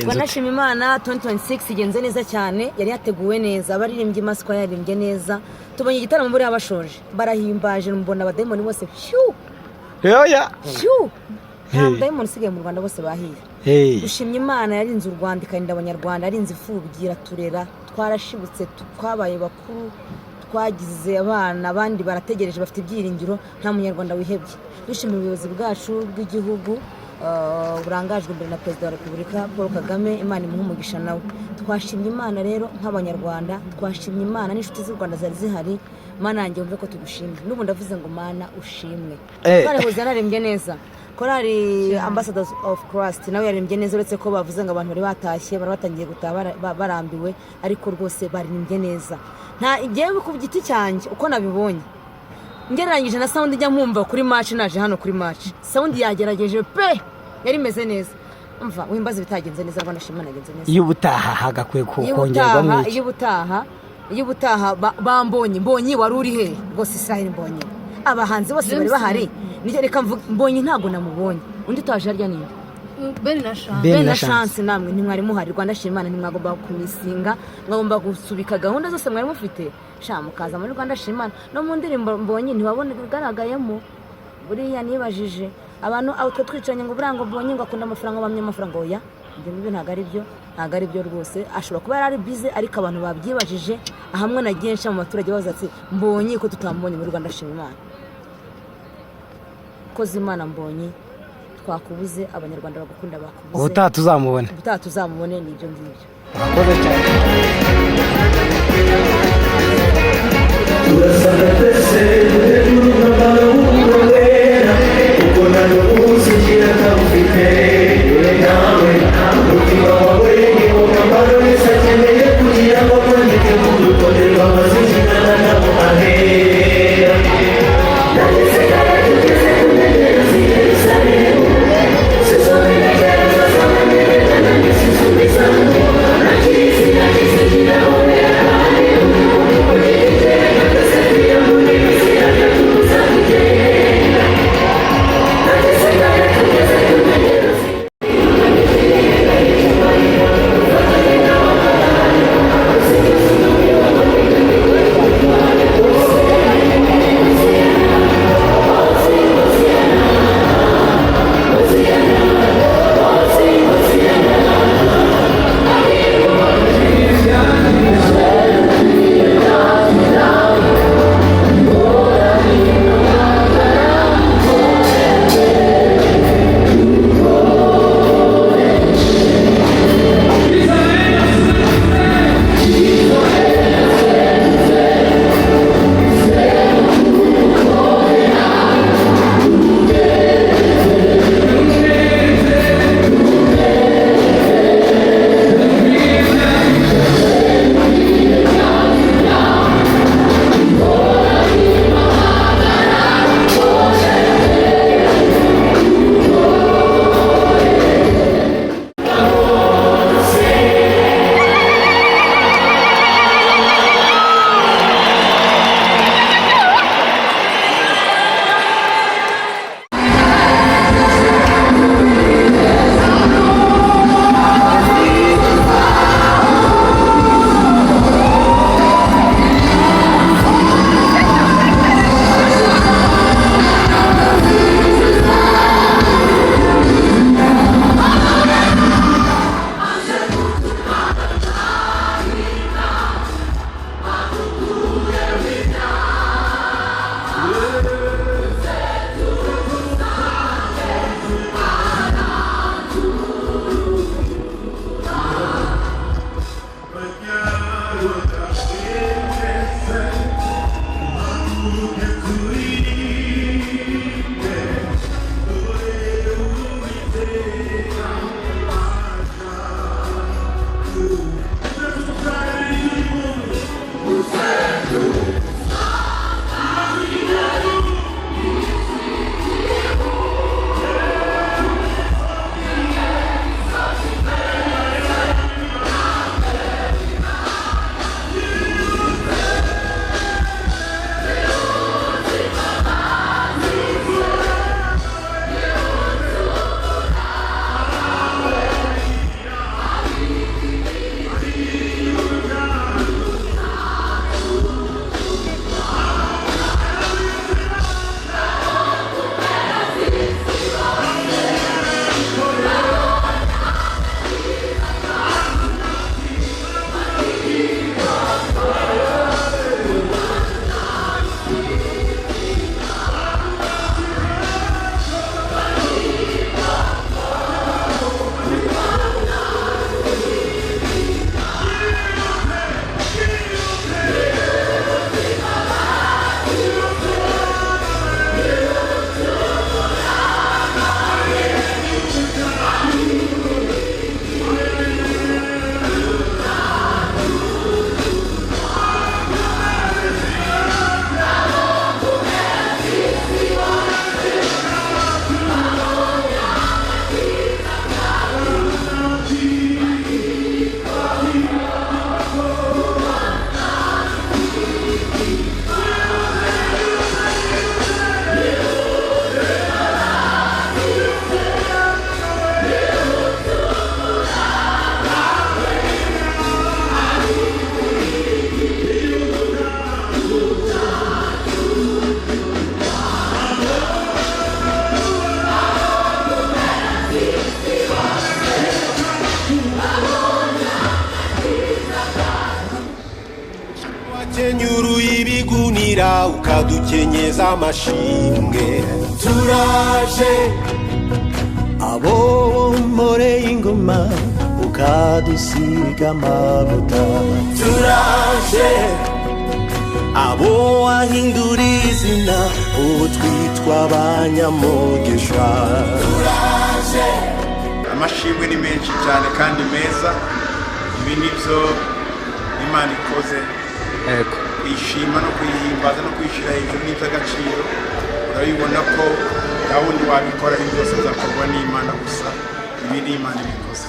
Wanashima Imana 2026 igenze neza cyane, yari yateguwe neza, abaririmbyi maswa yaririmbye neza. Tubonye igitaramo muri abashoje, barahimbaje mbona abademoni bose shu. Heya. Shu. Abademoni sigaye mu Rwanda bose bahiye. Dushimye Imana yarinze u Rwanda ikarinda abanyarwanda, yarinze ifubwira turera, twarashibutse twabaye bakuru, twagize abana, abandi barategereje bafite ibyiringiro, nta munyarwanda wihebye. Dushimye ubuyobozi bwacu bw'igihugu burangajwe imbere na Perezida wa Repubulika Paul Kagame, Imana imuhe umugisha nawe. Twashimye Imana rero nk'abanyarwanda, twashimye Imana n'inshuti z'u Rwanda zari zihari. Mana yanjye wumve ko tugushimye. N'ubu ndavuze ngo Mana ushimwe. Twarahoze narembye neza. Korali Ambassadors of Christ nawe yarembye neza, uretse ko bavuze ngo abantu bari batashye, bari batangiye gutaha barambiwe, ariko rwose barembye neza. Nta igiye ku giti cyanjye uko nabibonye. Ngereranyije na sound ijya mpumva kuri match, naje hano kuri match. Sound yagerageje pe yari meze neza. Umva wimbaza bitagenze neza, Rwanda shima nagenze neza. Iyo ubutaha hagakwiye kongerwa mu iki? Iyo ubutaha mbonye wari uri he? Bose Israel mbonye. Abahanzi bose bari bahari. Nije reka mvuga mbonye ntago namubonye. Undi twaje harya ninde? Ben na chance namwe ntimwari muhari. Rwanda shima ntimwagomba kumisinga, mwagomba gusubika gahunda zose mwari mufite. Sha mukaza muri Rwanda shima no mu ndirimbo mbonye ntibabone bigaragayemo. Buriya nibajije abantu aho twicanye ngo burango mbonye ngo akunda amafaranga, bamye amafaranga oya. Ibyo ntago ari byo rwose. Ashobora kuba yari busy, ariko abantu babyibajije ahamwe na gensha mu baturage bazatse mbonye ko tutambonye muri Rwanda shima Imana. Koze Imana mbonye twakubuze, abanyarwanda bagukunda bakubuze. Ubutaha tuzamubone nibyo ngibyo. Urakoze cyane. wakenyuruye ibigunira ukadukenyeza amashimwe turaje abo mporeye ingoma ukadusiga amavuta turaje abo wahinduriye izina ubu twitwa abanyamugisha turaje. Amashimwe ni menshi cyane kandi meza, ibi nibyo Imana ikoze, kwishima no kwihimbaza no kwishira hejuru n'iby'agaciro. Urabibona ko gahunda wabikora byose zakorwa n'Imana gusa, ibi ni Imana ibikoze.